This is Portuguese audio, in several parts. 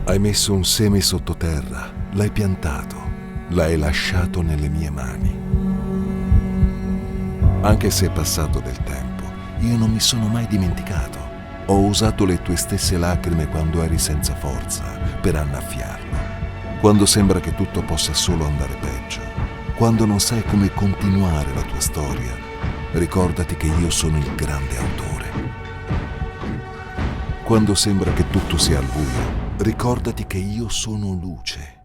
Hai messo un seme sottoterra, l'hai piantato, l'hai lasciato nelle mie mani. Anche se è passato del tempo, io non mi sono mai dimenticato. Ho usato le tue stesse lacrime quando eri senza forza per annaffiarlo. Quando sembra che tutto possa solo andare peggio. Quando non sai come continuare la tua storia, ricordati che io sono il grande autore. Quando sembra che tutto sia al buio, ricordati che io sono luce.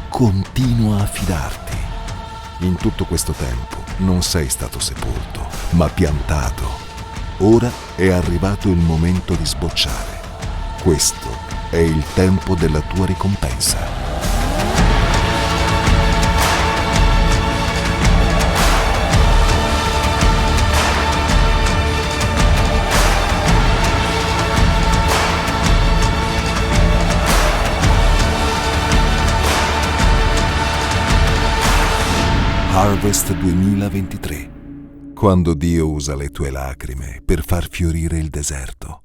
Continua a fidarti. In tutto questo tempo non sei stato sepolto, ma piantato. Ora è arrivato il momento di sbocciare. Questo è il tempo della tua ricompensa. Harvest 2023. Quando Dio usa le tue lacrime per far fiorire il deserto.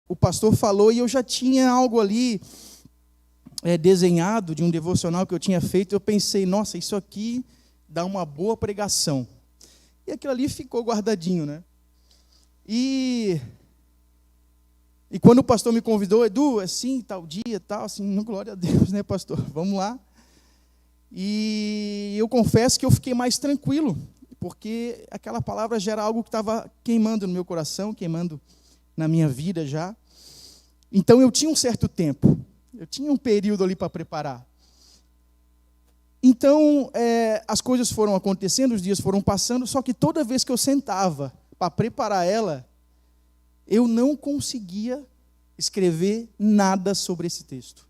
O pastor falou e eu já tinha algo ali desenhado de um devocional que eu tinha feito. Eu pensei, nossa, isso aqui dá uma boa pregação. E aquilo ali ficou guardadinho, né? E quando o pastor me convidou, Edu, assim, tal dia, tal, assim, glória a Deus, né, pastor? Vamos lá. E eu confesso que eu fiquei mais tranquilo, porque aquela palavra já era algo que estava queimando no meu coração, queimando na minha vida já. Então eu tinha um certo tempo, eu tinha um período ali para preparar. Então, as coisas foram acontecendo, os dias foram passando, só que toda vez que eu sentava para preparar ela, eu não conseguia escrever nada sobre esse texto.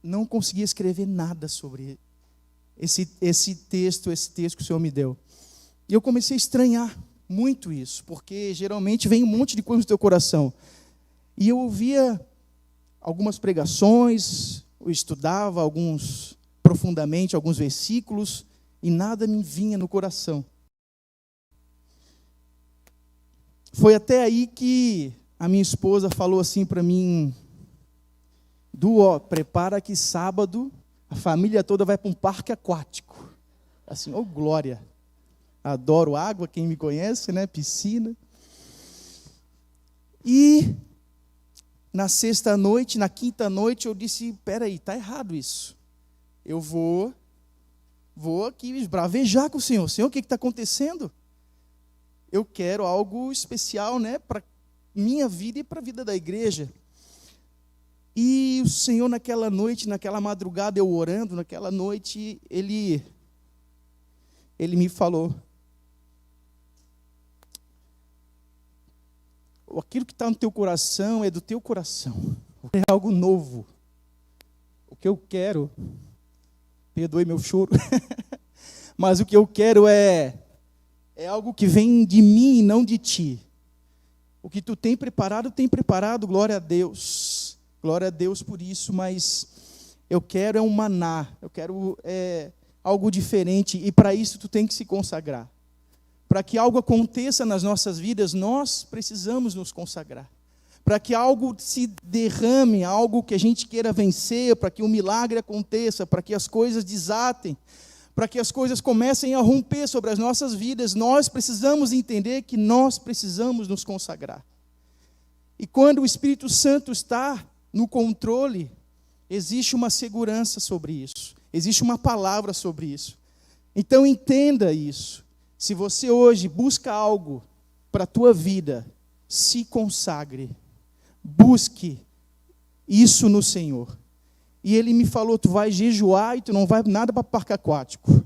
Não conseguia escrever nada sobre esse texto que o Senhor me deu. E eu comecei a estranhar muito isso, porque geralmente vem um monte de coisa no teu coração. E eu ouvia algumas pregações, eu estudava profundamente alguns versículos, e nada me vinha no coração. Foi até aí que a minha esposa falou assim para mim, prepara que sábado a família toda vai para um parque aquático. Assim, glória. Adoro água, quem me conhece, né? Piscina. E na sexta noite, na quinta noite, eu disse, peraí, está errado isso. Eu vou aqui esbravejar com o Senhor. Senhor, o que está acontecendo? Eu quero algo especial, né, para minha vida e para a vida da igreja. E o Senhor naquela noite, naquela madrugada, eu orando, naquela noite, Ele me falou, aquilo que está no teu coração é do teu coração. É algo novo. O que eu quero... Perdoe meu choro. Mas o que eu quero é algo que vem de mim e não de ti. O que tu tem preparado, glória a Deus. Glória a Deus por isso, mas eu quero um maná, eu quero algo diferente, e para isso tu tem que se consagrar. Para que algo aconteça nas nossas vidas, nós precisamos nos consagrar. Para que algo se derrame, algo que a gente queira vencer, para que um milagre aconteça, para que as coisas desatem, para que as coisas comecem a romper sobre as nossas vidas, nós precisamos entender que nós precisamos nos consagrar. E quando o Espírito Santo está no controle, existe uma segurança sobre isso, existe uma palavra sobre isso. Então entenda isso. Se você hoje busca algo para a tua vida, se consagre. Busque isso no Senhor. E Ele me falou, tu vai jejuar e tu não vai nada para parque aquático.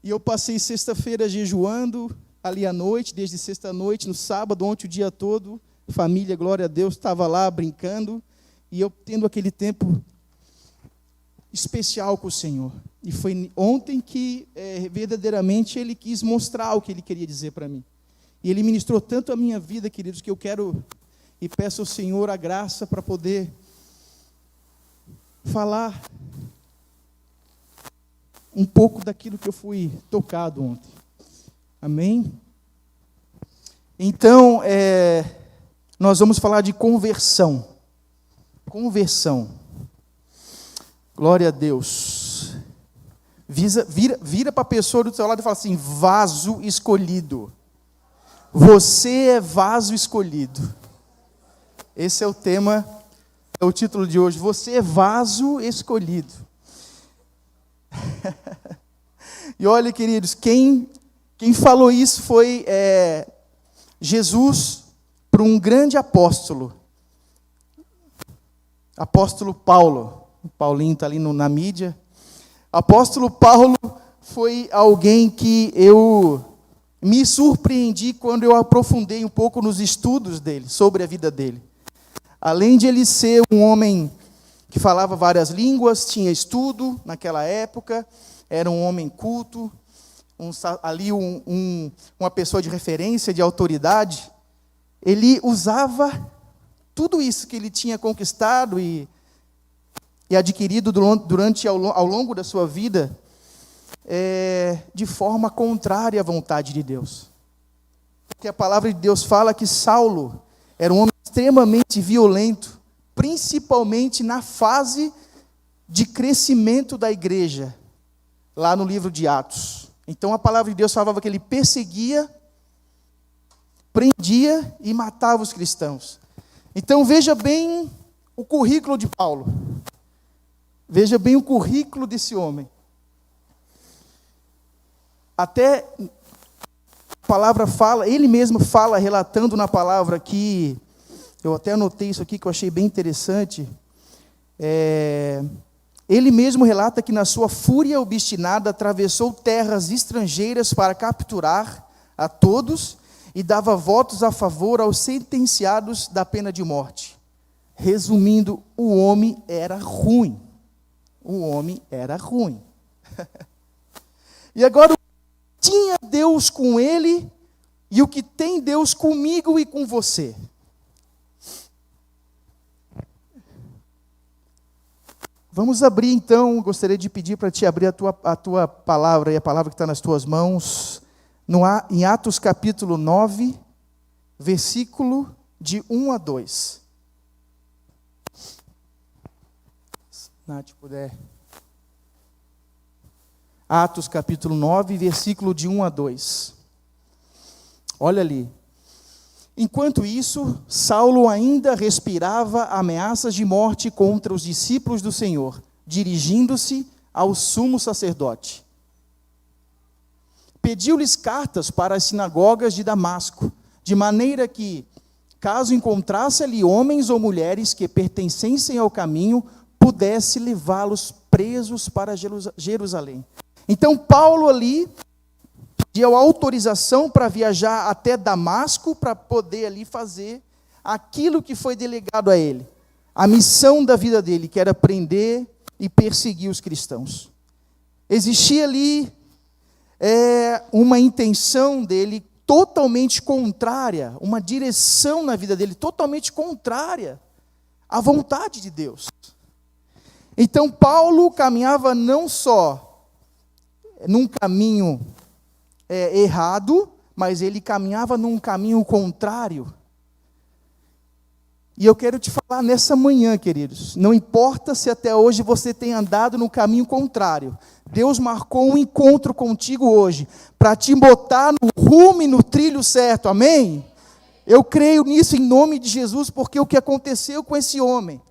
E eu passei sexta-feira jejuando, ali à noite, desde sexta-noite, no sábado, ontem o dia todo, família, glória a Deus, estava lá brincando, e eu tendo aquele tempo especial com o Senhor. E foi ontem que verdadeiramente Ele quis mostrar o que Ele queria dizer para mim. E Ele ministrou tanto a minha vida, queridos, que eu quero e peço ao Senhor a graça para poder falar um pouco daquilo que eu fui tocado ontem. Amém? Então, nós vamos falar de conversão. Conversão. Glória a Deus. Vira para a pessoa do seu lado e fala assim: vaso escolhido. Você é vaso escolhido. Esse é o tema, é o título de hoje. Você é vaso escolhido. E olha, queridos, quem falou isso foi Jesus para um grande apóstolo. Apóstolo Paulo. O Paulinho está ali na mídia. Apóstolo Paulo foi alguém que eu me surpreendi quando eu aprofundei um pouco nos estudos dele, sobre a vida dele. Além de ele ser um homem que falava várias línguas, tinha estudo naquela época, era um homem culto, uma pessoa de referência, de autoridade, ele usava tudo isso que ele tinha conquistado e adquirido ao longo da sua vida, de forma contrária à vontade de Deus. Porque a palavra de Deus fala que Saulo era um homem extremamente violento, principalmente na fase de crescimento da igreja, lá no livro de Atos. Então a palavra de Deus falava que ele perseguia, prendia e matava os cristãos. Então veja bem o currículo de Paulo. Veja bem o currículo desse homem. Até a palavra fala, ele mesmo fala, relatando na palavra que, eu até anotei isso aqui que eu achei bem interessante, ele mesmo relata que na sua fúria obstinada atravessou terras estrangeiras para capturar a todos e dava votos a favor aos sentenciados da pena de morte. Resumindo, o homem era ruim. O homem era ruim. E agora, o que tinha Deus com ele e o que tem Deus comigo e com você? Vamos abrir então, gostaria de pedir para te abrir a tua palavra, e a palavra que está nas tuas mãos, em Atos capítulo 9, versículo de 1 a 2. Nath, puder. Atos capítulo 9, versículo de 1 a 2. Olha ali. Enquanto isso, Saulo ainda respirava ameaças de morte contra os discípulos do Senhor, dirigindo-se ao sumo sacerdote. Pediu-lhes cartas para as sinagogas de Damasco, de maneira que, caso encontrasse ali homens ou mulheres que pertencessem ao caminho, pudesse levá-los presos para Jerusalém. Então Paulo ali pediu autorização para viajar até Damasco, para poder ali fazer aquilo que foi delegado a ele, a missão da vida dele, que era prender e perseguir os cristãos. Existia ali uma intenção dele totalmente contrária, uma direção na vida dele totalmente contrária à vontade de Deus. Então Paulo caminhava não só num caminho errado, mas ele caminhava num caminho contrário. E eu quero te falar nessa manhã, queridos, não importa se até hoje você tem andado no caminho contrário, Deus marcou um encontro contigo hoje, para te botar no rumo e no trilho certo, amém? Eu creio nisso em nome de Jesus, porque o que aconteceu com esse homem,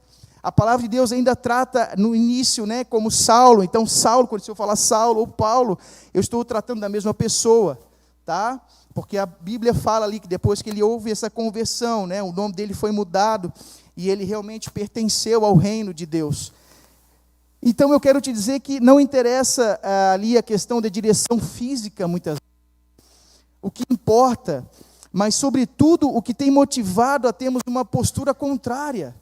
a palavra de Deus ainda trata no início, como Saulo. Então Saulo, quando eu falar Saulo ou Paulo, eu estou tratando da mesma pessoa, tá? Porque a Bíblia fala ali que depois que ele houve essa conversão, o nome dele foi mudado e ele realmente pertenceu ao reino de Deus. Então eu quero te dizer que não interessa ali a questão da direção física muitas vezes. O que importa, mas sobretudo o que tem motivado a termos uma postura contrária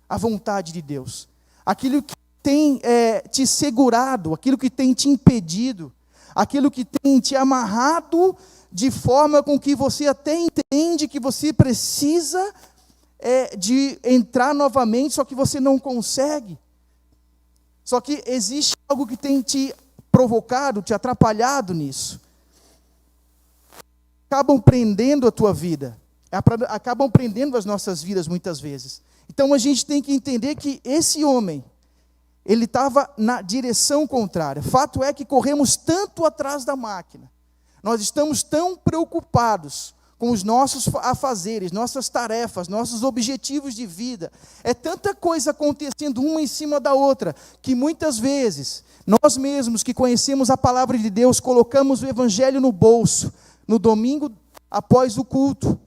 à vontade de Deus. Aquilo que tem te segurado, aquilo que tem te impedido, aquilo que tem te amarrado de forma com que você até entende que você precisa de entrar novamente, só que você não consegue. Só que existe algo que tem te provocado, te atrapalhado nisso. Acabam prendendo a tua vida. Acabam prendendo as nossas vidas muitas vezes. Então a gente tem que entender que esse homem, ele estava na direção contrária. Fato é que corremos tanto atrás da máquina. Nós estamos tão preocupados com os nossos afazeres, nossas tarefas, nossos objetivos de vida. É tanta coisa acontecendo uma em cima da outra, que muitas vezes, nós mesmos que conhecemos a palavra de Deus, colocamos o evangelho no bolso, no domingo após o culto,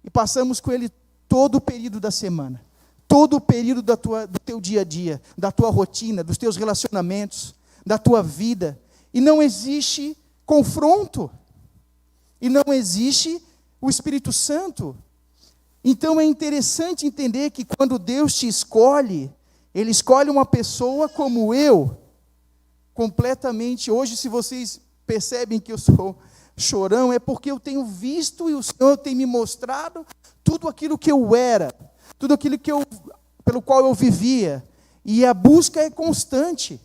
e passamos com ele todo o período da semana, todo o período do teu dia a dia, da tua rotina, dos teus relacionamentos, da tua vida, e não existe confronto, e não existe o Espírito Santo. Então é interessante entender que quando Deus te escolhe, Ele escolhe uma pessoa como eu, completamente. Hoje, se vocês percebem que eu sou chorão, é porque eu tenho visto e o Senhor tem me mostrado tudo aquilo que eu era, tudo aquilo pelo qual eu vivia. E a busca é constante.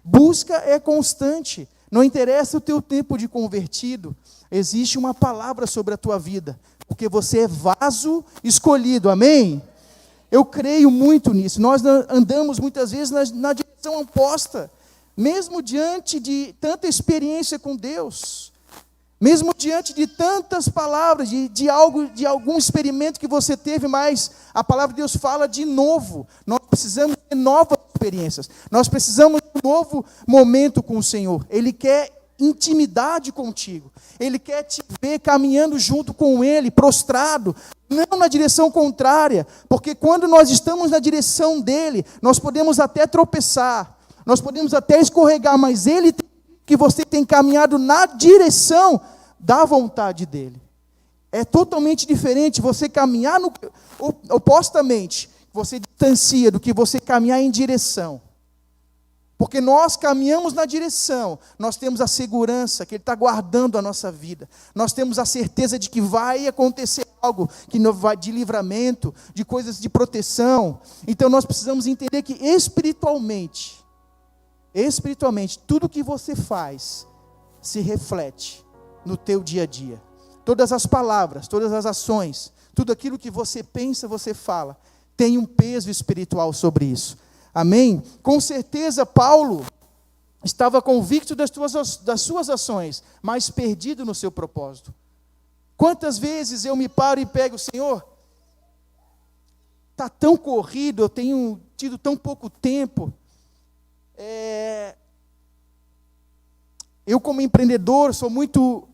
Busca é constante. Não interessa o teu tempo de convertido, existe uma palavra sobre a tua vida, porque você é vaso escolhido, amém? Eu creio muito nisso. Nós andamos muitas vezes na direção oposta, mesmo diante de tanta experiência com Deus, mesmo diante de tantas palavras, de algum experimento que você teve, mas a palavra de Deus fala de novo. Nós precisamos de novas experiências, nós precisamos de um novo momento com o Senhor. Ele quer intimidade contigo, Ele quer te ver caminhando junto com Ele, prostrado, não na direção contrária, porque quando nós estamos na direção dEle, nós podemos até tropeçar, nós podemos até escorregar, mas Ele que você tem caminhado na direção da vontade dEle. É totalmente diferente você caminhar opostamente, você distancia do que você caminhar em direção. Porque nós caminhamos na direção, nós temos a segurança que Ele está guardando a nossa vida. Nós temos a certeza de que vai acontecer algo que vai de livramento, de coisas de proteção. Então nós precisamos entender que espiritualmente, tudo que você faz se reflete no teu dia a dia. Todas as palavras, todas as ações, tudo aquilo que você pensa, você fala, tem um peso espiritual sobre isso. Amém? Com certeza Paulo estava convicto das suas ações, mas perdido no seu propósito. Quantas vezes eu me paro e pego, Senhor, está tão corrido, eu tenho tido tão pouco tempo. Eu como empreendedor sou muito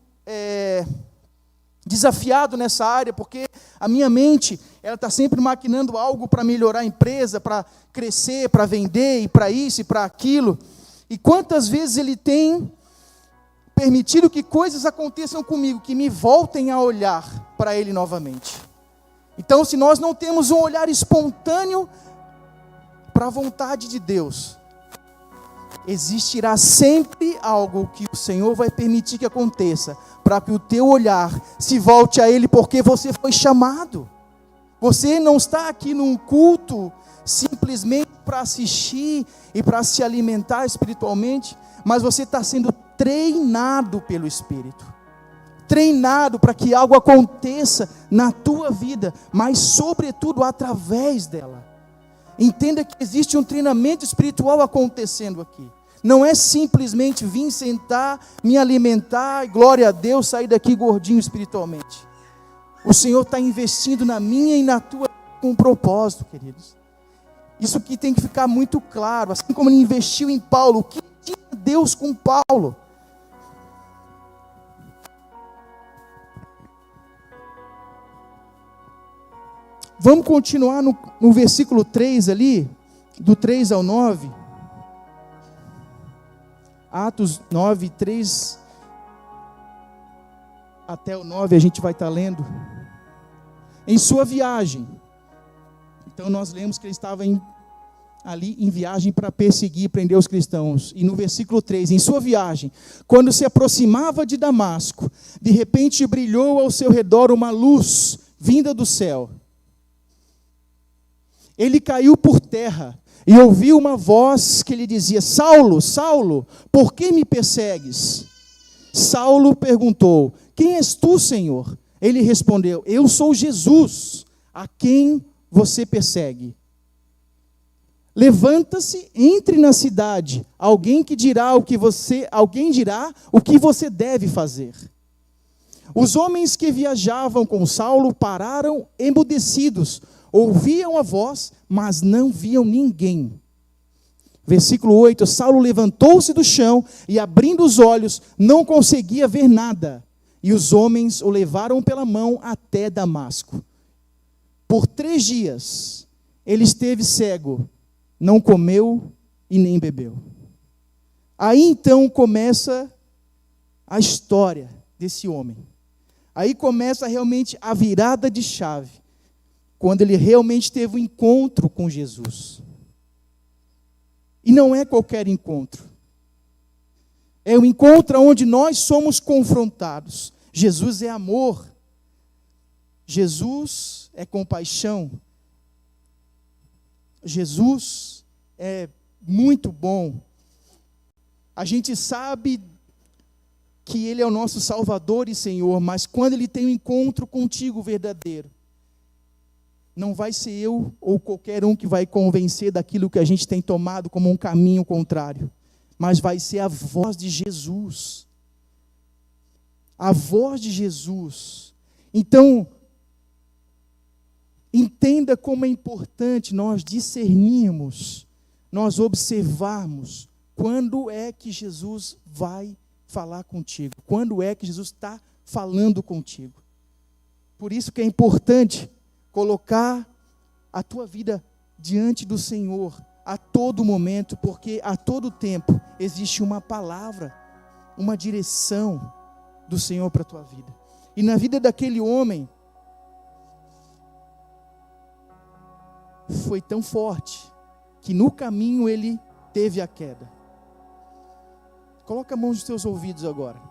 desafiado nessa área, porque a minha mente, ela está sempre maquinando algo para melhorar a empresa, para crescer, para vender, e para isso e para aquilo. E quantas vezes Ele tem permitido que coisas aconteçam comigo, que me voltem a olhar para Ele novamente. Então, se nós não temos um olhar espontâneo para a vontade de Deus, existirá sempre algo que o Senhor vai permitir que aconteça, para que o teu olhar se volte a Ele, porque você foi chamado. Você não está aqui num culto simplesmente para assistir e para se alimentar espiritualmente, mas você está sendo treinado pelo Espírito. Treinado para que algo aconteça na tua vida, mas sobretudo através dela. Entenda que existe um treinamento espiritual acontecendo aqui. Não é simplesmente vir sentar, me alimentar, e glória a Deus, sair daqui gordinho espiritualmente. O Senhor está investindo na minha e na tua com um propósito, queridos. Isso que tem que ficar muito claro. Assim como Ele investiu em Paulo, o que tinha Deus com Paulo? Vamos continuar no versículo 3 ali, do 3 ao 9. Atos 9, 3 até o 9 a gente vai estar lendo. Em sua viagem. Então nós lemos que ele estava ali em viagem para perseguir e prender os cristãos. E no versículo 3, em sua viagem, quando se aproximava de Damasco, de repente brilhou ao seu redor uma luz vinda do céu. ele caiu por terra e ouviu uma voz que lhe dizia: Saulo, Saulo, por que me persegues? Saulo perguntou: quem és tu, Senhor? Ele respondeu: eu sou Jesus, a quem você persegue. Levanta-se, entre na cidade, alguém dirá o que você deve fazer. Os homens que viajavam com Saulo pararam emudecidos, ouviam a voz, mas não viam ninguém. Versículo 8, Saulo levantou-se do chão e, abrindo os olhos, não conseguia ver nada. E os homens o levaram pela mão até Damasco. Por 3 dias, ele esteve cego, não comeu e nem bebeu. Aí então começa a história desse homem. Aí começa realmente a virada de chave, quando ele realmente teve um encontro com Jesus. E não é qualquer encontro. É um encontro onde nós somos confrontados. Jesus é amor. Jesus é compaixão. Jesus é muito bom. A gente sabe que Ele é o nosso Salvador e Senhor, mas quando Ele tem um encontro contigo verdadeiro, não vai ser eu ou qualquer um que vai convencer daquilo que a gente tem tomado como um caminho contrário, mas vai ser a voz de Jesus. A voz de Jesus. Então, entenda como é importante nós discernirmos, nós observarmos quando é que Jesus vai falar contigo, quando é que Jesus está falando contigo. Por isso que é importante colocar a tua vida diante do Senhor a todo momento, porque a todo tempo existe uma palavra, uma direção do Senhor para a tua vida. E na vida daquele homem, foi tão forte, que no caminho ele teve a queda. Coloca a mão nos teus ouvidos agora.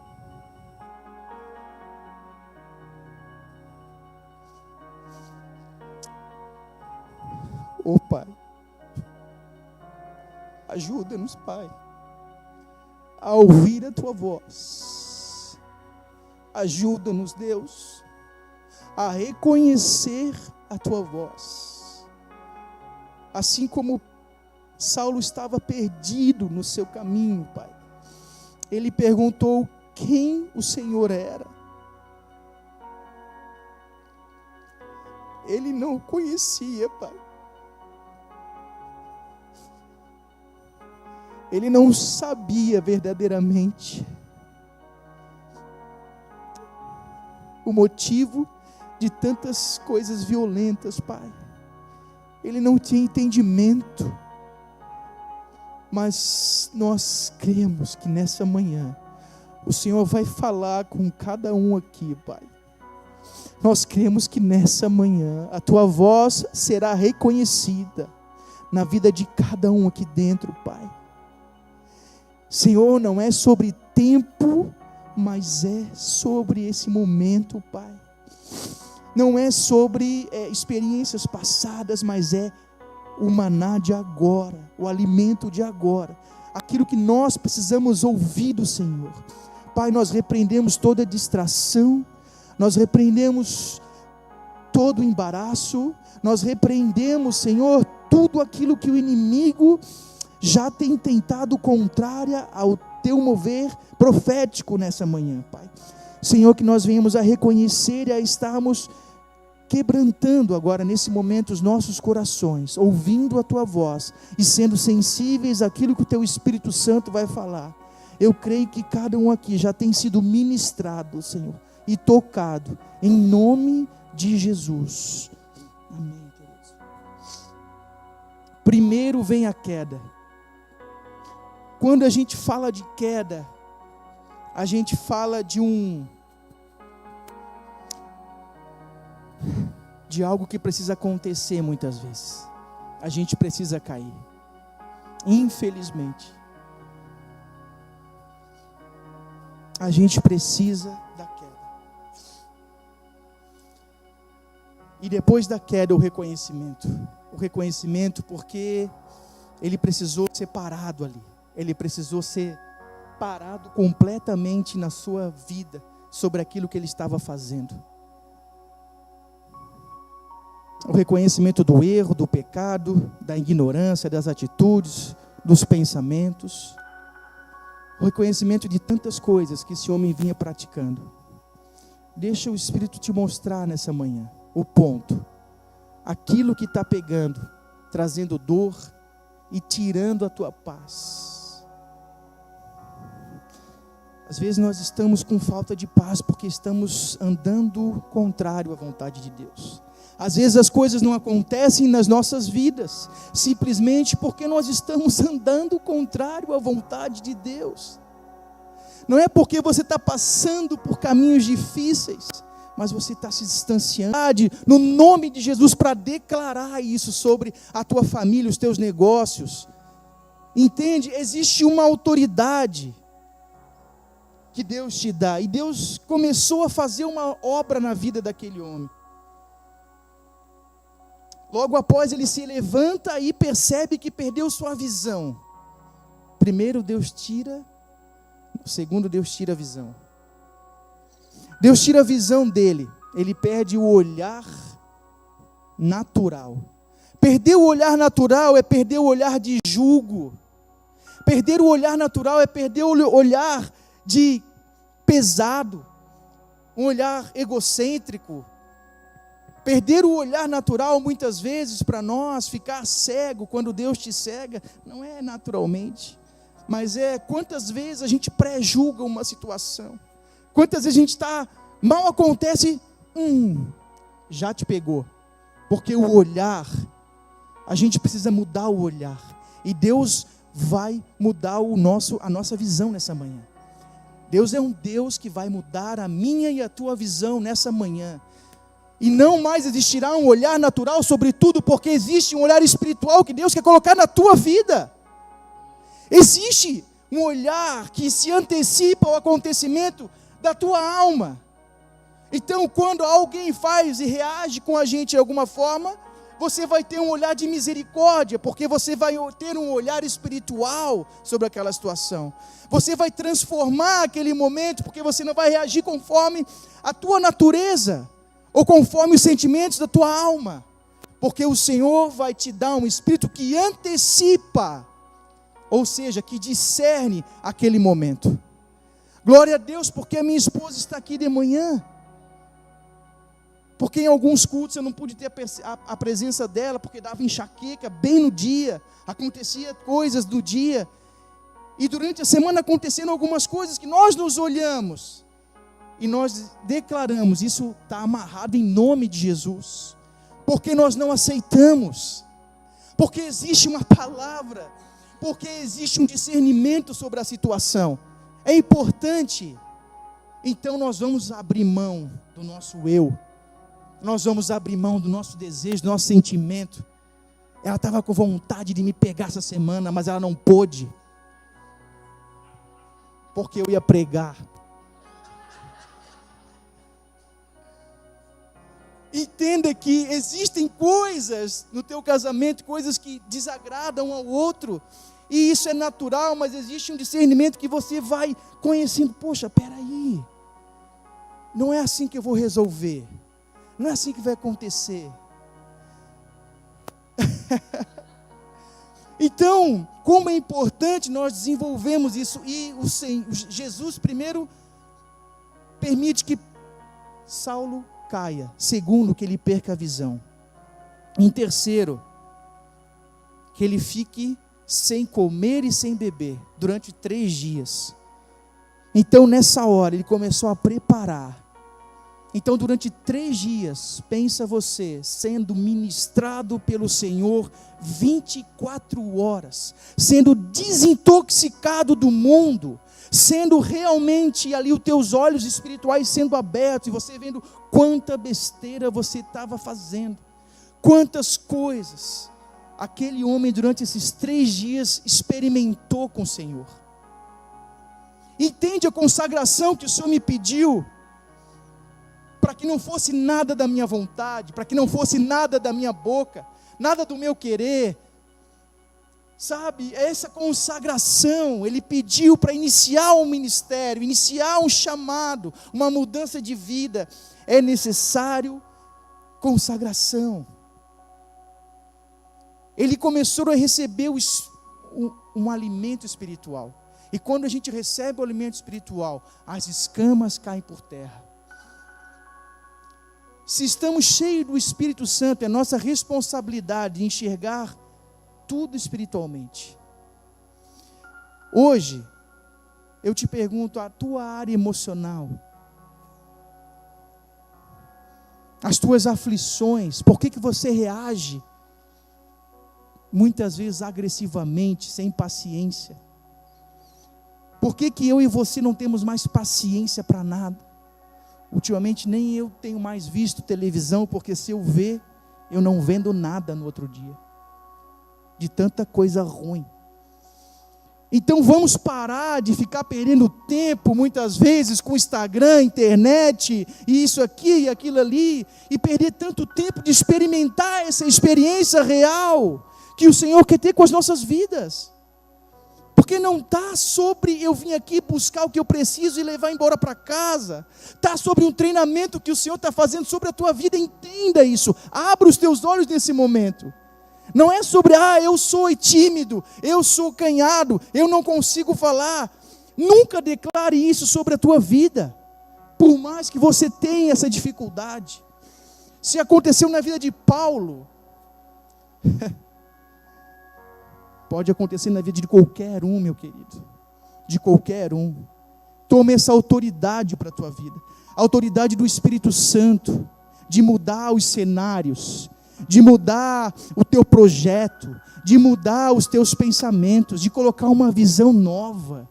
Ô Pai, ajuda-nos, Pai, a ouvir a Tua voz. Ajuda-nos, Deus, a reconhecer a Tua voz. Assim como Saulo estava perdido no seu caminho, Pai, ele perguntou quem o Senhor era. Ele não o conhecia, Pai. Ele não sabia verdadeiramente o motivo de tantas coisas violentas, Pai. Ele não tinha entendimento. Mas nós cremos que nessa manhã o Senhor vai falar com cada um aqui, Pai. Nós cremos que nessa manhã a Tua voz será reconhecida na vida de cada um aqui dentro, Pai. Senhor, não é sobre tempo, mas é sobre esse momento, Pai. Não é sobre experiências passadas, mas é o maná de agora, o alimento de agora, aquilo que nós precisamos ouvir do Senhor. Pai, nós repreendemos toda distração, nós repreendemos todo embaraço, nós repreendemos, Senhor, tudo aquilo que o inimigo já tem tentado contrária ao Teu mover profético nessa manhã, Pai. Senhor, que nós venhamos a reconhecer e a estarmos quebrantando agora nesse momento os nossos corações, ouvindo a Tua voz e sendo sensíveis àquilo que o Teu Espírito Santo vai falar. Eu creio que cada um aqui já tem sido ministrado, Senhor, e tocado, em nome de Jesus. Amém, queridos. Primeiro vem a queda. Quando a gente fala de queda, a gente fala de algo que precisa acontecer muitas vezes. A gente precisa cair. Infelizmente. A gente precisa da queda. E depois da queda, o reconhecimento. o reconhecimento porque ele precisou ser parado ali. Ele precisou ser parado completamente na sua vida sobre aquilo que ele estava fazendo. O reconhecimento do erro, do pecado, da ignorância, das atitudes, dos pensamentos. O reconhecimento de tantas coisas que esse homem vinha praticando. Deixa o Espírito te mostrar nessa manhã o ponto. Aquilo que está pegando, trazendo dor e tirando a tua paz. Às vezes nós estamos com falta de paz porque estamos andando contrário à vontade de Deus. Às vezes as coisas não acontecem nas nossas vidas, simplesmente porque nós estamos andando contrário à vontade de Deus. Não é porque você está passando por caminhos difíceis, mas você está se distanciando no nome de Jesus para declarar isso sobre a tua família, os teus negócios. Entende? Existe uma autoridade que Deus te dá, e Deus começou a fazer uma obra na vida daquele homem. Logo após ele se levanta e percebe que perdeu sua visão. Primeiro Deus tira, segundo Deus tira a visão. Deus tira a visão dele, ele perde o olhar natural. Perder o olhar natural é perder o olhar de julgo. Perder o olhar natural é perder o olhar de pesado, um olhar egocêntrico. Perder o olhar natural, muitas vezes, para nós, ficar cego quando Deus te cega, não é naturalmente, mas é quantas vezes a gente pré-julga uma situação, quantas vezes a gente está, mal acontece, já te pegou, porque o olhar, a gente precisa mudar o olhar, e Deus vai mudar a nossa visão nessa manhã. Deus é um Deus que vai mudar a minha e a tua visão nessa manhã. E não mais existirá um olhar natural sobre tudo, porque existe um olhar espiritual que Deus quer colocar na tua vida. Existe um olhar que se antecipa ao acontecimento da tua alma. Então, quando alguém faz e reage com a gente de alguma forma, você vai ter um olhar de misericórdia, porque você vai ter um olhar espiritual sobre aquela situação. Você vai transformar aquele momento, porque você não vai reagir conforme a tua natureza, ou conforme os sentimentos da tua alma, porque o Senhor vai te dar um espírito que antecipa, ou seja, que discerne aquele momento. Glória a Deus, porque a minha esposa está aqui de manhã, porque em alguns cultos eu não pude ter a presença dela, porque dava enxaqueca bem no dia, acontecia coisas do dia, e durante a semana acontecendo algumas coisas que nós nos olhamos, e nós declaramos, isso está amarrado em nome de Jesus, porque nós não aceitamos, porque existe uma palavra, porque existe um discernimento sobre a situação, é importante, então nós vamos abrir mão do nosso eu, nós vamos abrir mão do nosso desejo, do nosso sentimento. Ela estava com vontade de me pegar essa semana, mas ela não pôde, porque eu ia pregar. Entenda que existem coisas no teu casamento, coisas que desagradam ao outro, e isso é natural, mas existe um discernimento que você vai conhecendo. Poxa, peraí, não é assim que eu vou resolver, não é assim que vai acontecer. Então, como é importante nós desenvolvermos isso, e Jesus primeiro permite que Saulo caia, segundo, que ele perca a visão, em terceiro, que ele fique sem comer e sem beber durante 3 dias. Então nessa hora ele começou a preparar. Então durante 3 dias, pensa você, sendo ministrado pelo Senhor 24 horas, sendo desintoxicado do mundo, sendo realmente ali os teus olhos espirituais sendo abertos, e você vendo quanta besteira você estava fazendo, quantas coisas aquele homem durante esses 3 dias experimentou com o Senhor. Entende a consagração que o Senhor me pediu, para que não fosse nada da minha vontade, para que não fosse nada da minha boca, nada do meu querer. Sabe, essa consagração, ele pediu para iniciar um ministério, iniciar um chamado, uma mudança de vida. É necessário consagração. Ele começou a receber um alimento espiritual. E quando a gente recebe o alimento espiritual, as escamas caem por terra. Se estamos cheios do Espírito Santo, é nossa responsabilidade de enxergar tudo espiritualmente. Hoje, eu te pergunto, a tua área emocional, as tuas aflições, por que você reage muitas vezes agressivamente, sem paciência? Por que eu e você não temos mais paciência para nada? Ultimamente nem eu tenho mais visto televisão, porque se eu ver, eu não vendo nada no outro dia, de tanta coisa ruim. Então vamos parar de ficar perdendo tempo, muitas vezes, com Instagram, internet, e isso aqui e aquilo ali, e perder tanto tempo de experimentar essa experiência real, que o Senhor quer ter com as nossas vidas. Porque não está sobre eu vim aqui buscar o que eu preciso e levar embora para casa. Está sobre um treinamento que o Senhor está fazendo sobre a tua vida. Entenda isso. Abra os teus olhos nesse momento. Não é sobre, eu sou tímido, eu sou canhado, eu não consigo falar. Nunca declare isso sobre a tua vida. Por mais que você tenha essa dificuldade. Se aconteceu na vida de Paulo, pode acontecer na vida de qualquer um, meu querido. De qualquer um. Tome essa autoridade para a tua vida. A autoridade do Espírito Santo. De mudar os cenários. De mudar o teu projeto. De mudar os teus pensamentos. De colocar uma visão nova.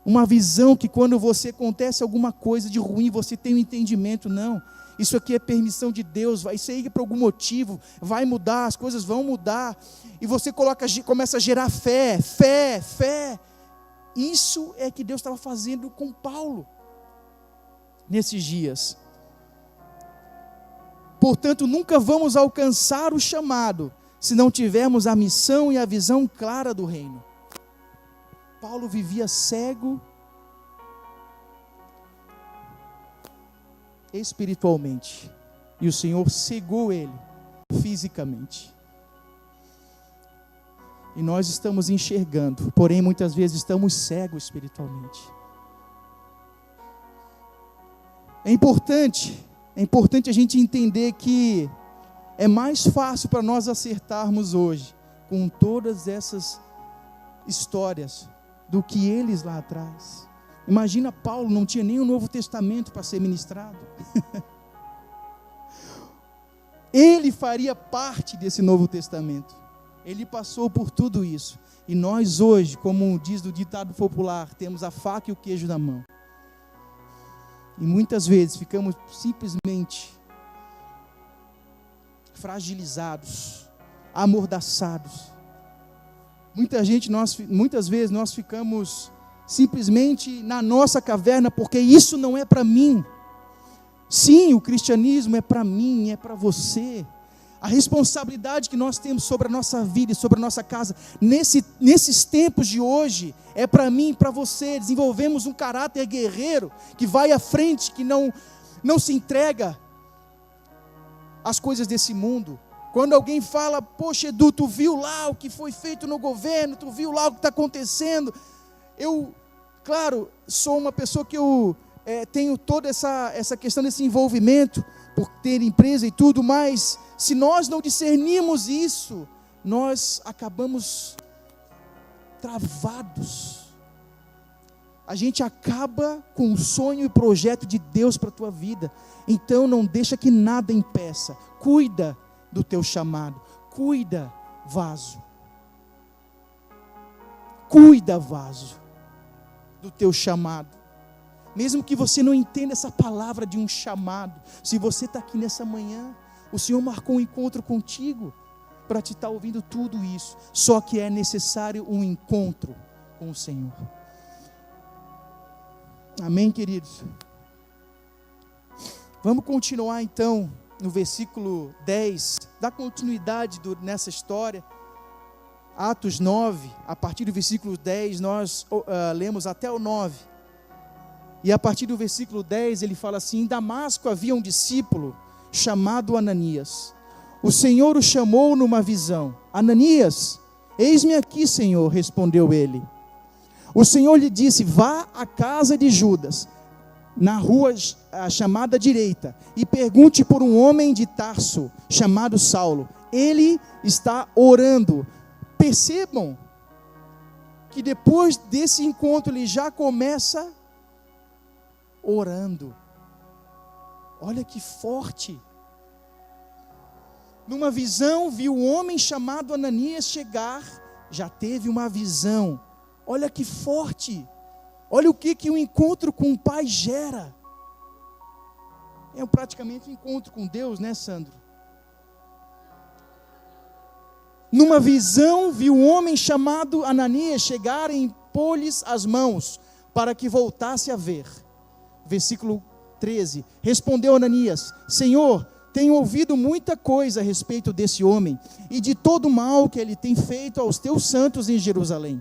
Uma visão que quando você acontece alguma coisa de ruim, você tem um entendimento. Não. Isso aqui é permissão de Deus, vai ser por algum motivo, vai mudar, as coisas vão mudar. E você começa a gerar fé. Isso é que Deus estava fazendo com Paulo, nesses dias. Portanto, nunca vamos alcançar o chamado, se não tivermos a missão e a visão clara do reino. Paulo vivia cego espiritualmente, e o Senhor cegou ele fisicamente. E nós estamos enxergando, porém muitas vezes estamos cegos espiritualmente. É importante a gente entender que é mais fácil para nós acertarmos hoje com todas essas histórias do que eles lá atrás. Imagina, Paulo não tinha nem o Novo Testamento para ser ministrado. Ele faria parte desse Novo Testamento. Ele passou por tudo isso. E nós hoje, como diz o ditado popular, temos a faca e o queijo na mão. E muitas vezes ficamos simplesmente fragilizados, amordaçados. Muitas vezes nós ficamos simplesmente na nossa caverna, porque isso não é para mim. Sim, o cristianismo é para mim, é para você. A responsabilidade que nós temos sobre a nossa vida e sobre a nossa casa, nesses tempos de hoje, é para mim e para você. Desenvolvemos um caráter guerreiro, que vai à frente, que não se entrega às coisas desse mundo. Quando alguém fala, poxa Edu, tu viu lá o que foi feito no governo, tu viu lá o que está acontecendo. Eu, claro, sou uma pessoa que tenho toda essa questão desse envolvimento, por ter empresa e tudo, mas se nós não discernirmos isso, nós acabamos travados. A gente acaba com o sonho e o projeto de Deus para a tua vida. Então não deixa que nada impeça. Cuida do teu chamado. Cuida, vaso. Cuida, vaso, do teu chamado. Mesmo que você não entenda essa palavra de um chamado, se você está aqui nessa manhã, o Senhor marcou um encontro contigo para te estar ouvindo tudo isso. Só que é necessário um encontro com o Senhor. Amém, queridos? Vamos continuar então no versículo 10, dá continuidade nessa história. Atos 9, a partir do versículo 10, nós lemos até o 9. E a partir do versículo 10, ele fala assim: em Damasco havia um discípulo chamado Ananias. O Senhor o chamou numa visão. Ananias, eis-me aqui, Senhor, respondeu ele. O Senhor lhe disse: vá à casa de Judas, na rua chamada direita, e pergunte por um homem de Tarso, chamado Saulo. Ele está orando. Percebam que depois desse encontro ele já começa orando. Olha que forte. Numa visão, viu um homem chamado Ananias chegar. Já teve uma visão. Olha que forte. Olha o que um encontro com o Pai gera. É praticamente um encontro com Deus, né, Sandro? Numa visão, viu um homem chamado Ananias chegar e impor-lhes as mãos, para que voltasse a ver. Versículo 13. Respondeu Ananias: Senhor, tenho ouvido muita coisa a respeito desse homem, e de todo o mal que ele tem feito aos teus santos em Jerusalém.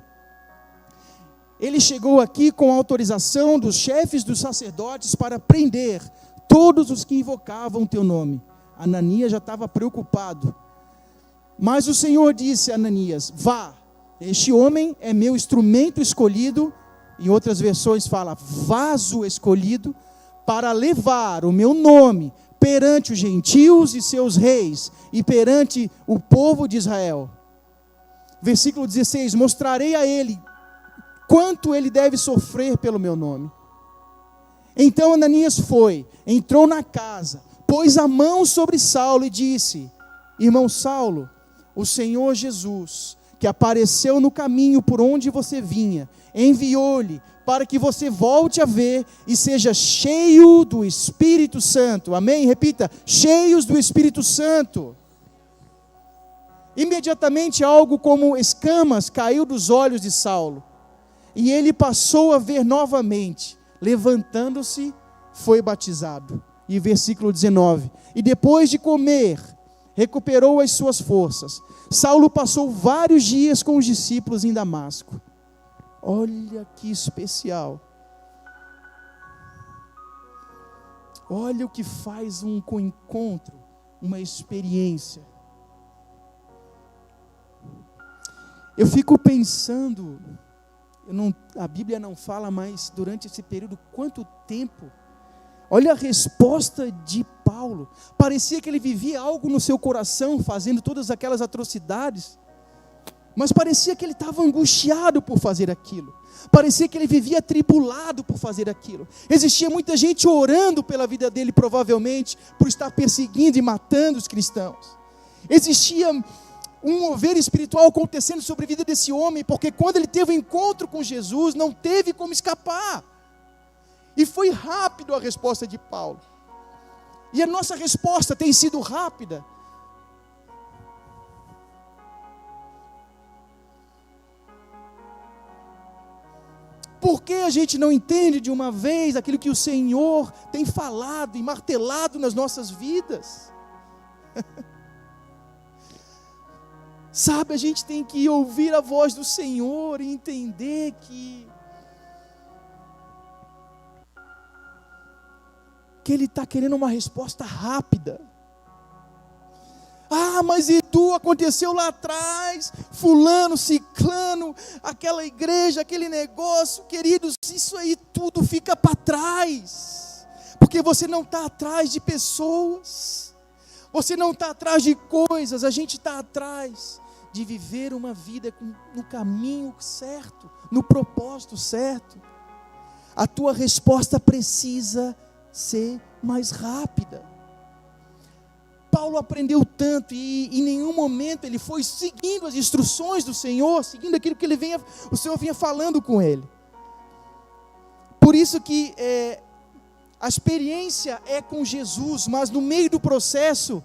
Ele chegou aqui com autorização dos chefes dos sacerdotes para prender todos os que invocavam o teu nome. Ananias já estava preocupado. Mas o Senhor disse a Ananias: vá, este homem é meu instrumento escolhido, em outras versões fala vaso escolhido, para levar o meu nome perante os gentios e seus reis, e perante o povo de Israel. Versículo 16, mostrarei a ele quanto ele deve sofrer pelo meu nome. Então Ananias foi, entrou na casa, pôs a mão sobre Saulo e disse: irmão Saulo, o Senhor Jesus, que apareceu no caminho por onde você vinha, enviou-lhe para que você volte a ver e seja cheio do Espírito Santo. Amém? Repita: cheios do Espírito Santo. Imediatamente algo como escamas caiu dos olhos de Saulo, e ele passou a ver novamente. Levantando-se, foi batizado. E versículo 19: e depois de comer, recuperou as suas forças. Saulo passou vários dias com os discípulos em Damasco. Olha que especial. Olha o que faz um encontro, uma experiência. Eu fico pensando, a Bíblia não fala, mas durante esse período, quanto tempo. Olha a resposta de Paulo. Parecia que ele vivia algo no seu coração, fazendo todas aquelas atrocidades. Mas parecia que ele estava angustiado por fazer aquilo. Parecia que ele vivia atribulado por fazer aquilo. Existia muita gente orando pela vida dele, provavelmente, por estar perseguindo e matando os cristãos. Existia um mover espiritual acontecendo sobre a vida desse homem, porque quando ele teve um encontro com Jesus, não teve como escapar. E foi rápido a resposta de Paulo. E a nossa resposta tem sido rápida. Por que a gente não entende de uma vez aquilo que o Senhor tem falado e martelado nas nossas vidas? Sabe, a gente tem que ouvir a voz do Senhor e entender que Ele está querendo uma resposta rápida. Ah, mas Edu, aconteceu lá atrás, fulano, ciclano, aquela igreja, aquele negócio, queridos, isso aí tudo fica para trás, porque você não está atrás de pessoas, você não está atrás de coisas, a gente está atrás de viver uma vida no caminho certo, no propósito certo. A tua resposta precisa ser mais rápida. Paulo aprendeu tanto e em nenhum momento ele foi seguindo as instruções do Senhor, seguindo aquilo que o Senhor vinha falando com ele. Por isso que a experiência é com Jesus, mas no meio do processo,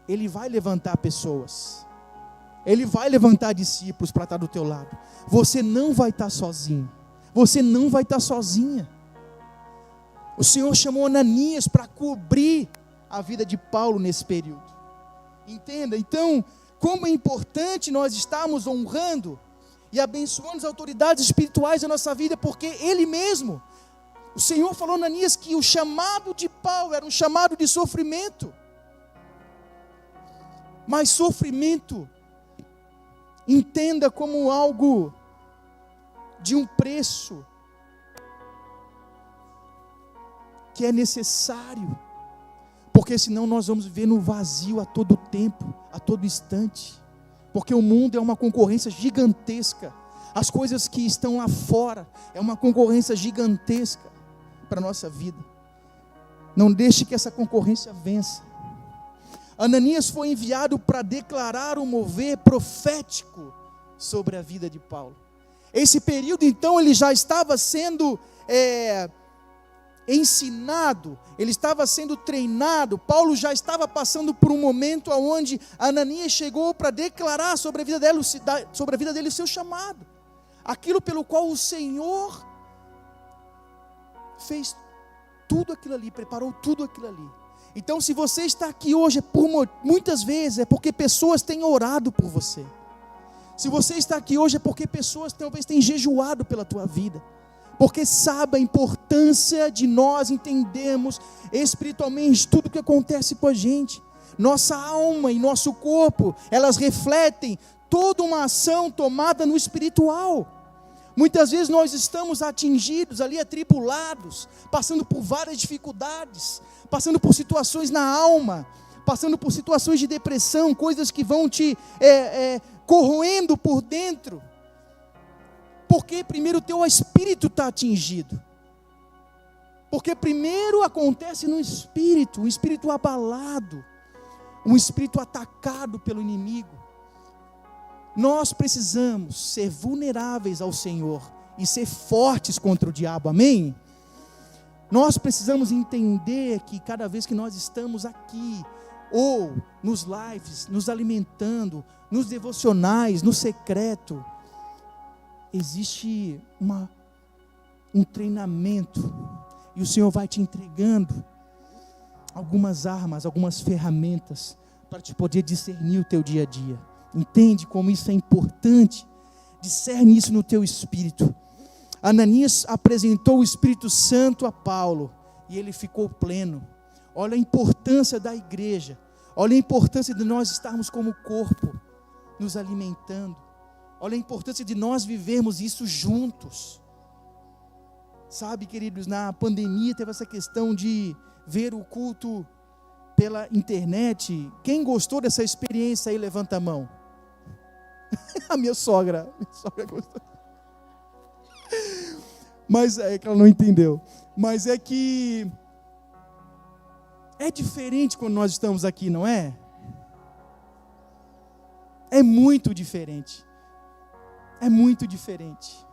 Ele vai levantar pessoas, Ele vai levantar discípulos para estar do teu lado. Você não vai estar sozinho, você não vai estar sozinha. O Senhor chamou Ananias para cobrir a vida de Paulo nesse período. Entenda? Então, como é importante nós estarmos honrando e abençoando as autoridades espirituais da nossa vida, porque Ele mesmo, o Senhor falou a Ananias que o chamado de Paulo era um chamado de sofrimento. Mas sofrimento, entenda como algo de um preço que é necessário, porque senão nós vamos viver no vazio a todo tempo, a todo instante, porque o mundo é uma concorrência gigantesca, as coisas que estão lá fora é uma concorrência gigantesca para a nossa vida. Não deixe que essa concorrência vença. Ananias foi enviado para declarar um mover profético sobre a vida de Paulo. Esse período então ele já estava sendo ensinado, ele estava sendo treinado. Paulo já estava passando por um momento onde Ananias chegou para declarar sobre a vida dele o seu chamado, aquilo pelo qual o Senhor fez tudo aquilo ali, preparou tudo aquilo ali. Então, se você está aqui hoje, muitas vezes é porque pessoas têm orado por você. Se você está aqui hoje é porque pessoas talvez têm jejuado pela tua vida, porque sabe a importância de nós entendermos espiritualmente tudo o que acontece com a gente. Nossa alma e nosso corpo, elas refletem toda uma ação tomada no espiritual. Muitas vezes nós estamos atingidos ali, atribulados, passando por várias dificuldades, passando por situações na alma, passando por situações de depressão, coisas que vão te corroendo por dentro, porque primeiro o teu espírito está atingido, porque primeiro acontece no espírito, um espírito abalado, um espírito atacado pelo inimigo. Nós precisamos ser vulneráveis ao Senhor e ser fortes contra o diabo, amém? Nós precisamos entender que cada vez que nós estamos aqui, ou nos lives, nos alimentando, nos devocionais, no secreto, existe um treinamento, e o Senhor vai te entregando algumas armas, algumas ferramentas, para te poder discernir o teu dia a dia. Entende como isso é importante? Discerne isso no teu espírito. Ananias apresentou o Espírito Santo a Paulo, e ele ficou pleno. Olha a importância da igreja, olha a importância de nós estarmos como corpo, nos alimentando. Olha a importância de nós vivermos isso juntos. Sabe, queridos, na pandemia teve essa questão de ver o culto pela internet. Quem gostou dessa experiência aí, levanta a mão. A minha sogra gostou. Mas é que ela não entendeu. Mas é que é diferente quando nós estamos aqui, não é? É muito diferente. É muito diferente.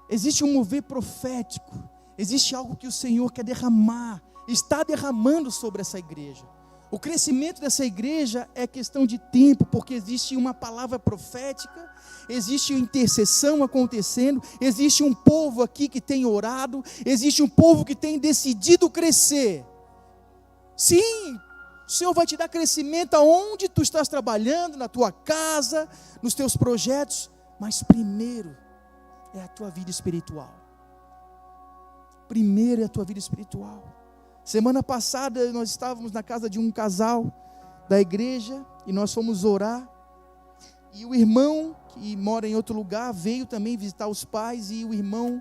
Existe um mover profético. Existe algo que o Senhor quer derramar, está derramando sobre essa igreja. O crescimento dessa igreja é questão de tempo, porque existe uma palavra profética, existe intercessão acontecendo, existe um povo aqui que tem orado, existe um povo que tem decidido crescer. Sim, o Senhor vai te dar crescimento aonde tu estás trabalhando, na tua casa, nos teus projetos, mas primeiro é a tua vida espiritual. Primeiro é a tua vida espiritual. Semana passada nós estávamos na casa de um casal da igreja e nós fomos orar, e o irmão que mora em outro lugar veio também visitar os pais, e o irmão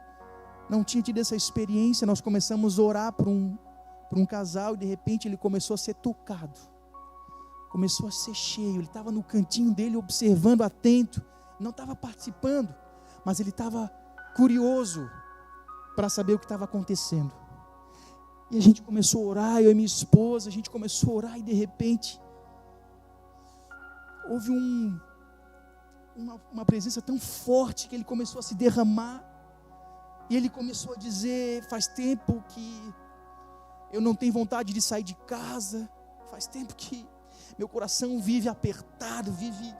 não tinha tido essa experiência. Nós começamos a orar por um casal, e de repente ele começou a ser tocado, começou a ser cheio. Ele estava no cantinho dele observando, atento, não estava participando, mas ele estava curioso para saber o que estava acontecendo. E a gente começou a orar, eu e minha esposa, a gente começou a orar, e de repente houve uma presença tão forte que ele começou a se derramar, e ele começou a dizer: faz tempo que eu não tenho vontade de sair de casa, faz tempo que meu coração vive apertado, vive,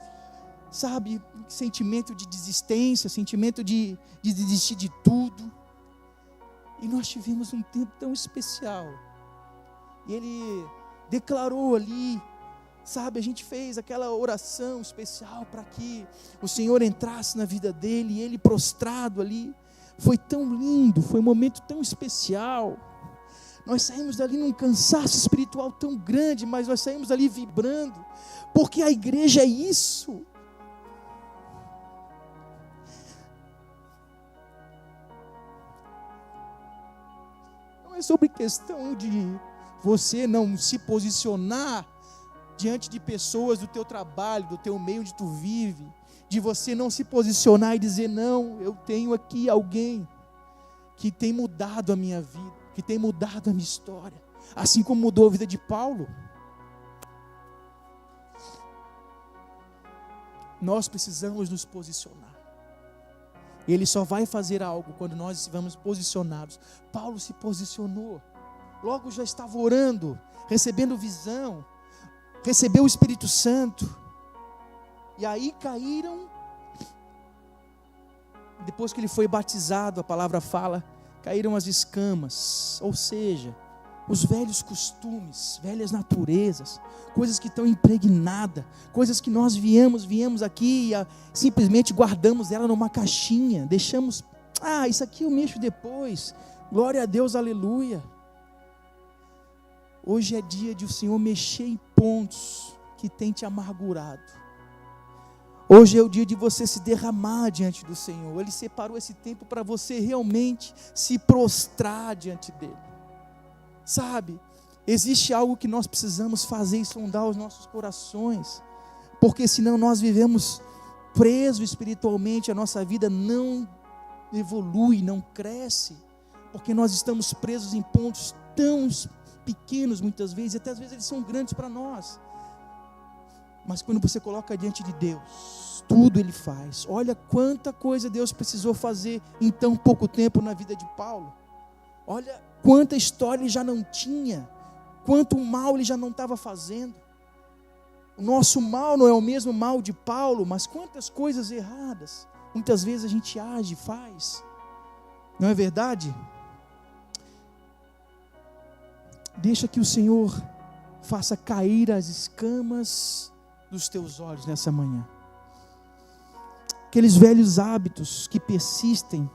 sabe, sentimento de desistência, sentimento de desistir de tudo. E nós tivemos um tempo tão especial. E ele declarou ali, sabe, a gente fez aquela oração especial para que o Senhor entrasse na vida dele, e ele prostrado ali, foi tão lindo, foi um momento tão especial. Nós saímos dali num cansaço espiritual tão grande, mas nós saímos dali vibrando, porque a igreja é isso. Não é sobre questão de você não se posicionar diante de pessoas do teu trabalho, do teu meio onde tu vive, de você não se posicionar e dizer, não, eu tenho aqui alguém que tem mudado a minha vida, que tem mudado a minha história, assim como mudou a vida de Paulo. Nós precisamos nos posicionar. Ele só vai fazer algo quando nós estivermos posicionados. Paulo se posicionou, logo já estava orando, recebendo visão, recebeu o Espírito Santo, e aí caíram, depois que ele foi batizado, a palavra fala, caíram as escamas, ou seja, os velhos costumes, velhas naturezas, coisas que estão impregnadas, coisas que nós viemos aqui e simplesmente guardamos ela numa caixinha, deixamos, isso aqui eu mexo depois, glória a Deus, aleluia. Hoje é dia de o Senhor mexer em pontos que tem te amargurado. Hoje é o dia de você se derramar diante do Senhor. Ele separou esse tempo para você realmente se prostrar diante dele. Sabe, existe algo que nós precisamos fazer e sondar os nossos corações, porque senão nós vivemos presos espiritualmente, a nossa vida não evolui, não cresce, porque nós estamos presos em pontos tão pequenos muitas vezes, e até às vezes eles são grandes para nós, mas quando você coloca diante de Deus, tudo Ele faz. Olha quanta coisa Deus precisou fazer em tão pouco tempo na vida de Paulo, olha quanta história ele já não tinha, quanto mal ele já não estava fazendo. O nosso mal não é o mesmo mal de Paulo, mas quantas coisas erradas muitas vezes a gente age, faz, não é verdade? Deixa que o Senhor faça cair as escamas dos teus olhos nessa manhã. Aqueles velhos hábitos que persistem,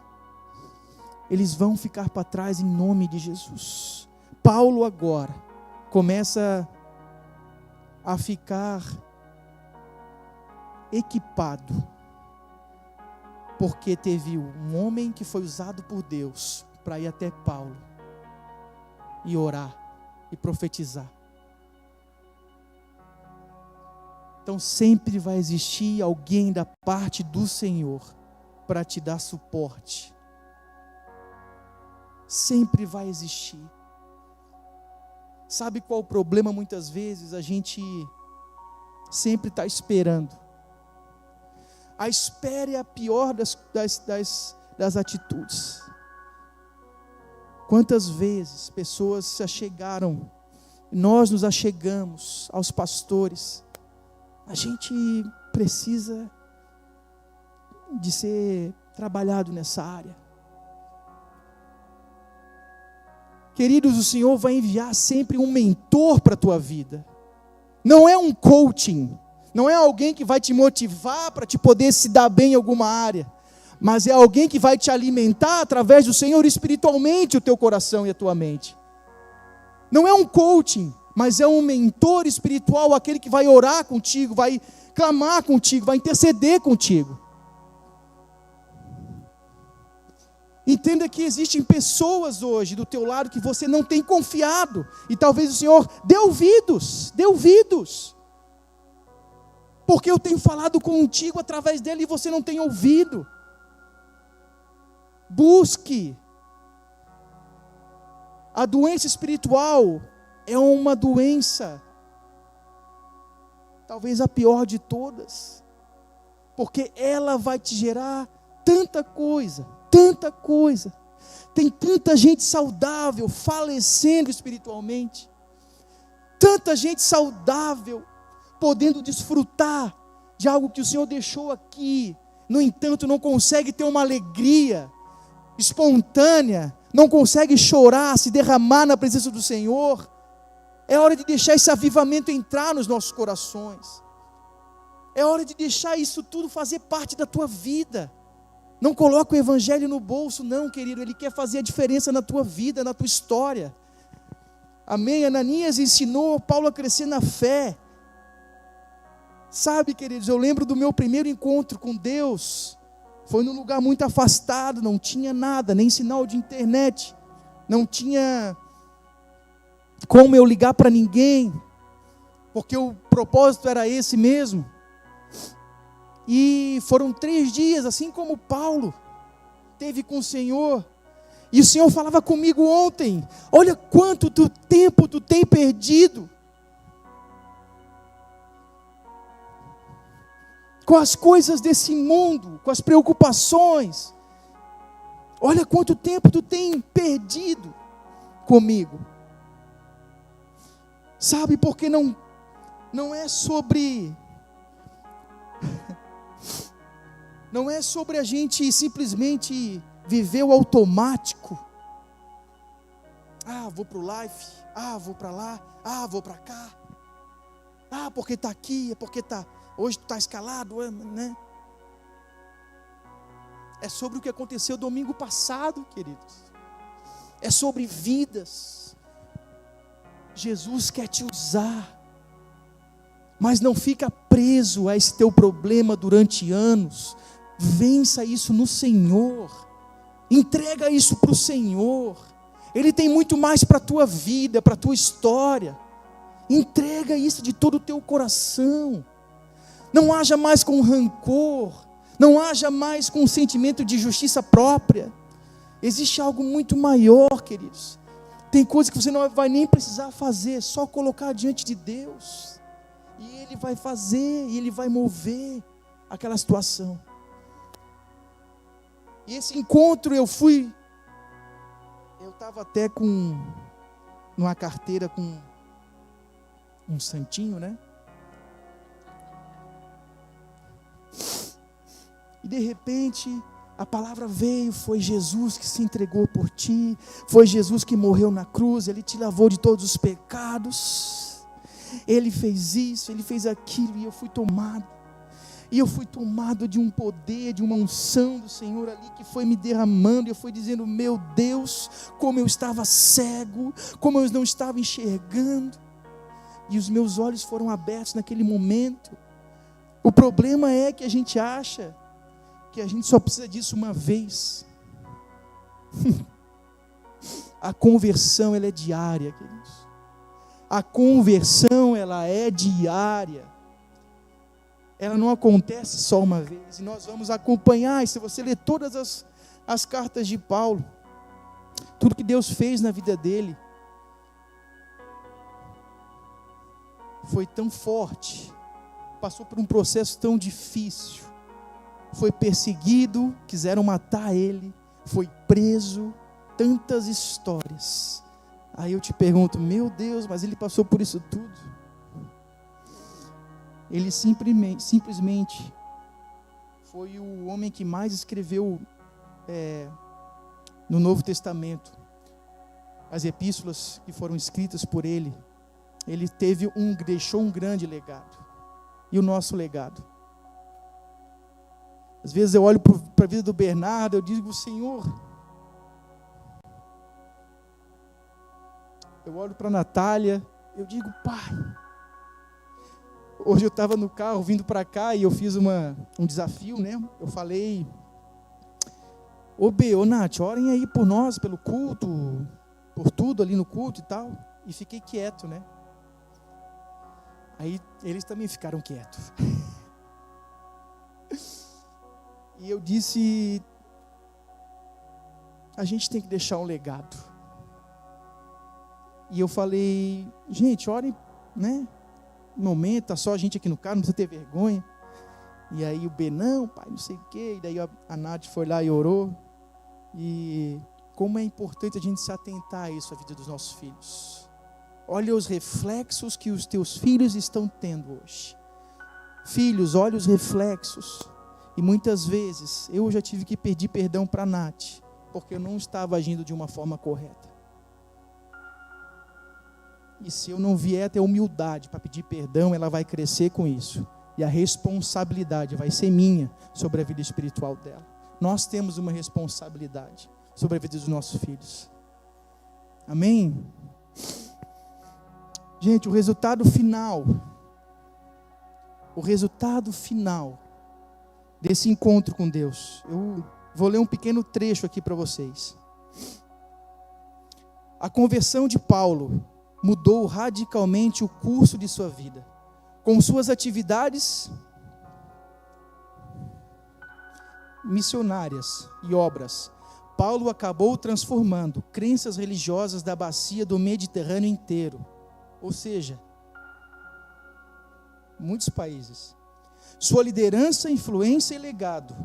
eles vão ficar para trás em nome de Jesus. Paulo agora começa a ficar equipado, porque teve um homem que foi usado por Deus para ir até Paulo e orar e profetizar. Então sempre vai existir alguém da parte do Senhor para te dar suporte. Sempre vai existir. Sabe qual o problema? Muitas vezes a gente sempre está esperando. A espera é a pior das atitudes. Quantas vezes pessoas se achegaram, nós nos achegamos aos pastores, a gente precisa de ser trabalhado nessa área. Queridos, o Senhor vai enviar sempre um mentor para a tua vida. Não é um coaching, não é alguém que vai te motivar para te poder se dar bem em alguma área, mas é alguém que vai te alimentar através do Senhor espiritualmente o teu coração e a tua mente. Não é um coaching, mas é um mentor espiritual, aquele que vai orar contigo, vai clamar contigo, vai interceder contigo. Entenda que existem pessoas hoje do teu lado que você não tem confiado, e talvez o Senhor dê ouvidos, porque eu tenho falado contigo através dele e você não tem ouvido. Busque. A doença espiritual é uma doença, talvez a pior de todas, porque ela vai te gerar tanta coisa. Tem tanta gente saudável falecendo espiritualmente, tanta gente saudável podendo desfrutar de algo que o Senhor deixou aqui, no entanto não consegue ter uma alegria espontânea, não consegue chorar, se derramar na presença do Senhor. É hora de deixar esse avivamento entrar nos nossos corações. É hora de deixar isso tudo fazer parte da tua vida. Não coloca o evangelho no bolso, não, querido. Ele quer fazer a diferença na tua vida, na tua história. Amém? Ananias ensinou Paulo a crescer na fé. Sabe, queridos, eu lembro do meu primeiro encontro com Deus. Foi num lugar muito afastado, não tinha nada, nem sinal de internet. Não tinha como eu ligar para ninguém, porque o propósito era esse mesmo. E foram 3 dias, assim como Paulo teve com o Senhor. E o Senhor falava comigo ontem: olha quanto tempo tu tem perdido com as coisas desse mundo, com as preocupações. Olha quanto tempo tu tem perdido comigo. Sabe, porque não é sobre não é sobre a gente simplesmente viver o automático. Vou para o life, vou para lá, vou para cá. Porque está aqui, é porque hoje está escalado, né? É sobre o que aconteceu domingo passado, queridos. É sobre vidas. Jesus quer te usar, mas não fica preso a esse teu problema durante anos. Vença isso no Senhor. Entrega isso para o Senhor. Ele tem muito mais para a tua vida, para a tua história. Entrega isso de todo o teu coração. Não haja mais com rancor. Não haja mais com um sentimento de justiça própria. Existe algo muito maior, queridos. Tem coisas que você não vai nem precisar fazer, só colocar diante de Deus. E Ele vai fazer, e Ele vai mover aquela situação. E esse encontro eu estava até numa carteira com um santinho, né? E de repente a palavra veio, foi Jesus que se entregou por ti, foi Jesus que morreu na cruz, Ele te lavou de todos os pecados, Ele fez isso, Ele fez aquilo, e eu fui tomado de um poder, de uma unção do Senhor ali, que foi me derramando, e eu fui dizendo: meu Deus, como eu estava cego, como eu não estava enxergando, e os meus olhos foram abertos naquele momento. O problema é que a gente acha que a gente só precisa disso uma vez. A conversão, ela é diária, queridos. A conversão, ela é diária. Ela não acontece só uma vez. E nós vamos acompanhar. E se você ler todas as cartas de Paulo, tudo que Deus fez na vida dele foi tão forte, passou por um processo tão difícil. Foi perseguido, quiseram matar ele, foi preso, tantas histórias. Aí eu te pergunto: meu Deus, mas ele passou por isso tudo? Ele simplesmente foi o homem que mais escreveu no Novo Testamento. As epístolas que foram escritas por ele, ele deixou um grande legado. E o nosso legado? Às vezes eu olho para a vida do Bernardo, eu digo: Senhor. Eu olho para a Natália, eu digo: Pai. Hoje eu estava no carro vindo para cá e eu fiz um desafio, né? Eu falei: ô Nath, orem aí por nós, pelo culto, por tudo ali no culto e tal. E fiquei quieto, né? Aí eles também ficaram quietos. E eu disse: a gente tem que deixar um legado. E eu falei: gente, orem, né? No momento, tá só a gente aqui no carro, não precisa ter vergonha. E aí o B: não, pai, não sei o quê. E daí a Nath foi lá e orou. E como é importante a gente se atentar a isso, a vida dos nossos filhos. Olha os reflexos que os teus filhos estão tendo hoje. Filhos, olha os reflexos. E muitas vezes eu já tive que pedir perdão para a Nath, porque eu não estava agindo de uma forma correta. E se eu não vier ter humildade para pedir perdão, ela vai crescer com isso. E a responsabilidade vai ser minha sobre a vida espiritual dela. Nós temos uma responsabilidade sobre a vida dos nossos filhos. Amém? Gente, o resultado final desse encontro com Deus, eu vou ler um pequeno trecho aqui para vocês. A conversão de Paulo mudou radicalmente o curso de sua vida. Com suas atividades missionárias e obras, Paulo acabou transformando crenças religiosas da bacia do Mediterrâneo inteiro, ou seja, muitos países. Sua liderança, influência e legado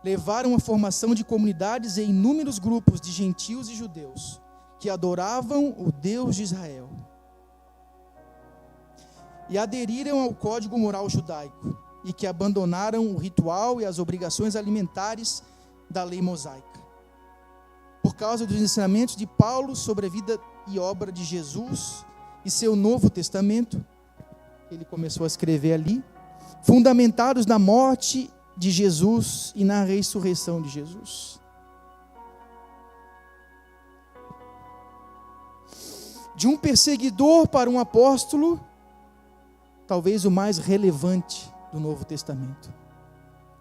levaram à formação de comunidades em inúmeros grupos de gentios e judeus que adoravam o Deus de Israel e aderiram ao código moral judaico e que abandonaram o ritual e as obrigações alimentares da lei mosaica. Por causa dos ensinamentos de Paulo sobre a vida e obra de Jesus e seu Novo Testamento, ele começou a escrever ali, fundamentados na morte de Jesus e na ressurreição de Jesus. De um perseguidor para um apóstolo, talvez o mais relevante do Novo Testamento.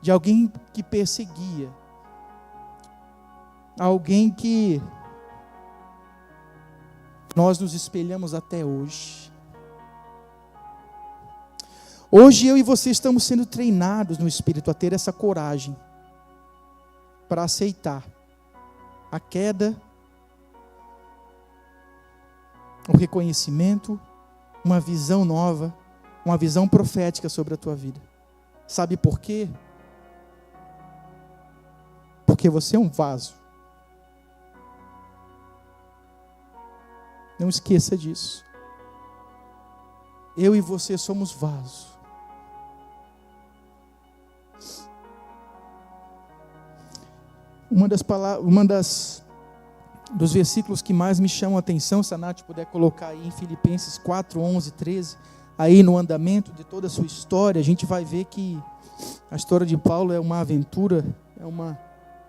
De alguém que perseguia, alguém que nós nos espelhamos até hoje. Hoje eu e você estamos sendo treinados no Espírito a ter essa coragem para aceitar a queda, o reconhecimento, uma visão nova, uma visão profética sobre a tua vida. Sabe por quê? Porque você é um vaso. Não esqueça disso. Eu e você somos vasos. Dos versículos que mais me chamam a atenção, se a Nath puder colocar aí em Filipenses 4, 11, 13, aí no andamento de toda a sua história, a gente vai ver que a história de Paulo é uma aventura,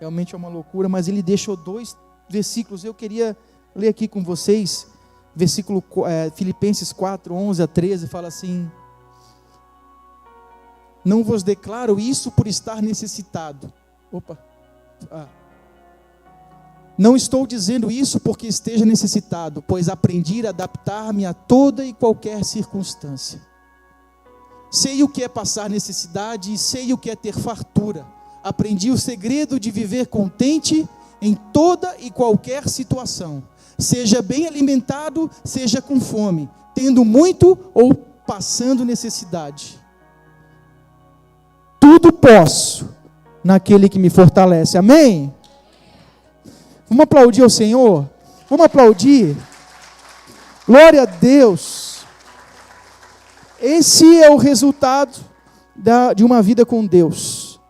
realmente é uma loucura, mas ele deixou 2 versículos, eu queria ler aqui com vocês, Filipenses 4, 11 a 13, fala assim: não vos declaro isso por estar necessitado. Não estou dizendo isso porque esteja necessitado, pois aprendi a adaptar-me a toda e qualquer circunstância. Sei o que é passar necessidade e sei o que é ter fartura. Aprendi o segredo de viver contente em toda e qualquer situação. Seja bem alimentado, seja com fome, tendo muito ou passando necessidade. Tudo posso naquele que me fortalece. Amém? Vamos aplaudir ao Senhor? Vamos aplaudir? Glória a Deus. Esse é o resultado de uma vida com Deus.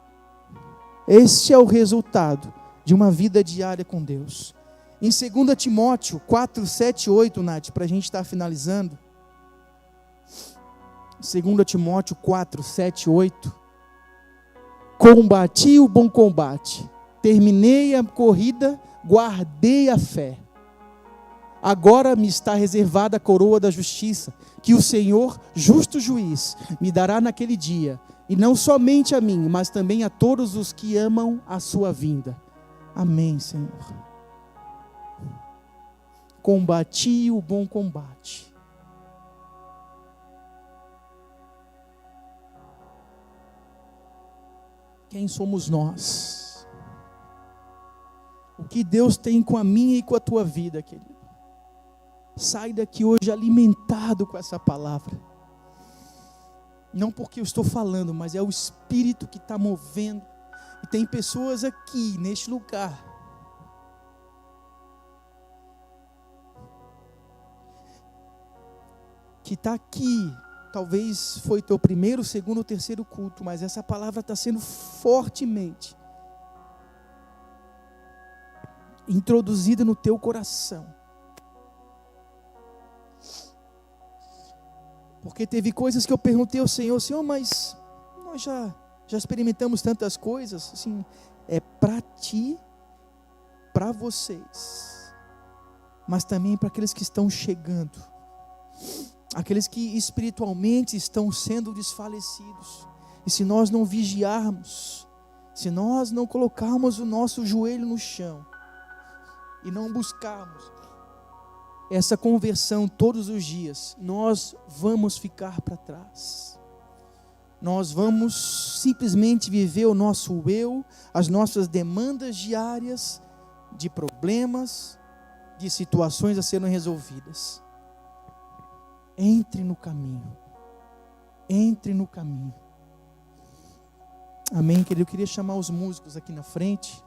Esse é o resultado de uma vida diária com Deus. Em 2 Timóteo 4, 7 e 8, Nath, para a gente estar finalizando. 2 Timóteo 4, 7 e 8. Combati o bom combate, terminei a corrida, guardei a fé. Agora me está reservada a coroa da justiça, que o Senhor, justo juiz, me dará naquele dia, e não somente a mim, mas também a todos os que amam a sua vinda. Amém, Senhor. Combati o bom combate. Quem somos nós? O que Deus tem com a minha e com a tua vida, querido? Sai daqui hoje alimentado com essa palavra. Não porque eu estou falando, mas é o Espírito que está movendo. E tem pessoas aqui, neste lugar, que está aqui, talvez foi teu primeiro, segundo ou terceiro culto, mas essa palavra está sendo fortemente introduzida no teu coração. Porque teve coisas que eu perguntei ao Senhor, Senhor, mas nós já experimentamos tantas coisas, assim, é para ti, para vocês, mas também para aqueles que estão chegando, aqueles que espiritualmente estão sendo desfalecidos. E se nós não vigiarmos, se nós não colocarmos o nosso joelho no chão e não buscarmos essa conversão todos os dias, nós vamos ficar para trás. Nós vamos simplesmente viver o nosso eu, as nossas demandas diárias de problemas, de situações a serem resolvidas. Entre no caminho. Entre no caminho. Amém, querido? Eu queria chamar os músicos aqui na frente.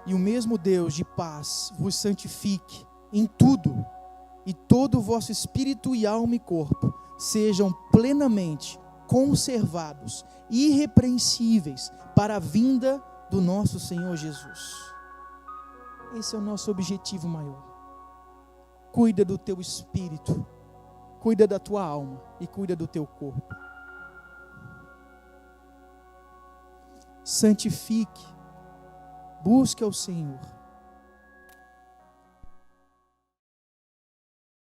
E o mesmo Deus de paz vos santifique em tudo, e todo o vosso espírito e alma e corpo sejam plenamente conservados, irrepreensíveis, para a vinda do nosso Senhor Jesus. Esse é o nosso objetivo maior. Cuida do teu espírito, cuida da tua alma e cuida do teu corpo. Santifique, busque ao Senhor.